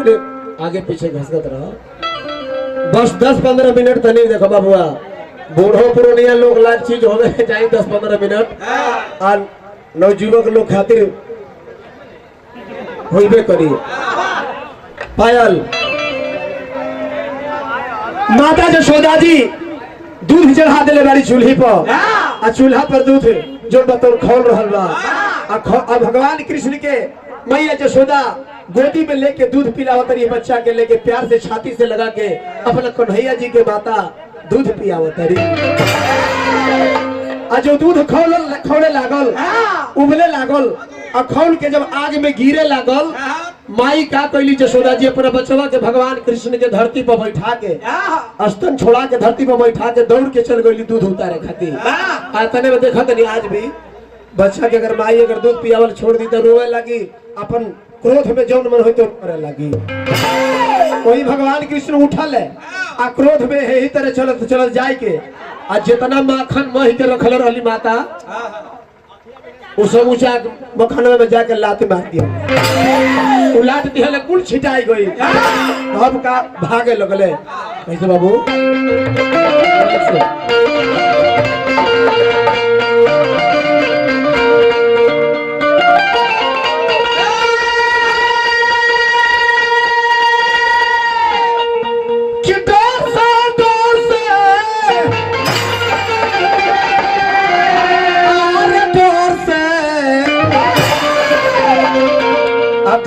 तने आगे पीछे घसगत रहो। बस 10-15 मिनट तनी देखो बाबुआ, बूढ़ो पुरानिया लोग लाग चीज होवे चाहिए 10-15 मिनट आ नवजुवक लोग खातिर होइबे करी। पायल माता जशोदा जी दूध चढ़ा दिले बारी चूल्ही पर आ चूल्हा पर दूध जो बतौर खोल रहल बा आ भगवान कृष्ण के मैया जशोदा गोदी में लेके दूध पिलावत रही बच्चा के लेके प्यार से छाती से लगा के अपना कन्हैया जी के माता दूध पियावत रही। आ जो दूध खौले लागल उबले लागल आ खौल के जब आग में गिरे लागल माई का कैली जशोदा जी अपना बचवा के भगवान कृष्ण के धरती पर बैठा के स्तन छोड़ा के धरती पर बैठा के दौड़ के चल गई दूध उतारे खातिर। आ तने में देखा तनी आज भी बच्चा के अगर माई अगर दूध पियावल छोड़ दी तो रोए लगी, अपन क्रोध में जौन मन हो तो करे लगी। वही भगवान कृष्ण उठल है आ क्रोध में यही तरह चलत चलत जाए के आ जितना माखन मही के रखल रहली माता उसम ऊंचा मखनवा में जाके लात मार दिया, उलाट दिया कुल छिटाई गई। अब का भागे लगले कैसे बाबू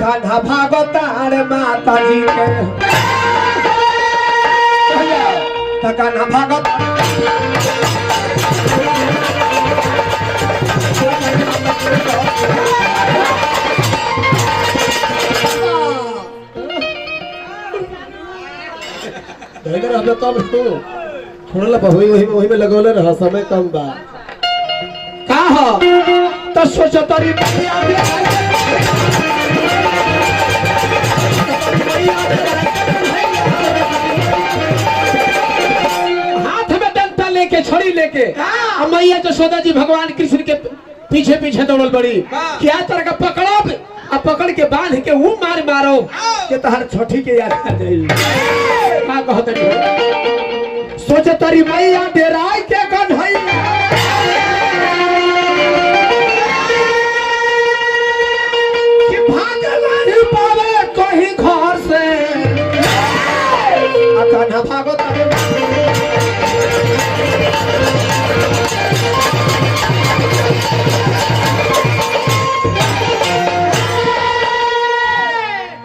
कान्हा भागवतार माता जी के कान्हा भागवत हम कम थोड़ा वही में लगौले रहा, समय कम बा का हो तो सोचो तरी हाथ में डंडा लेके छड़ी लेके मैया जशोदा जी भगवान कृष्ण के पीछे पीछे दौड़ल बड़ी क्या तरह का पकड़ो आ पकड़ के बांध के वो मार मारो के तहर छोटी के याद आ जाई। का कहत रे सोच तरी मैया डेराय के कन्हैया कि भागवान पावे कहीं घर से आ कान्हा भागो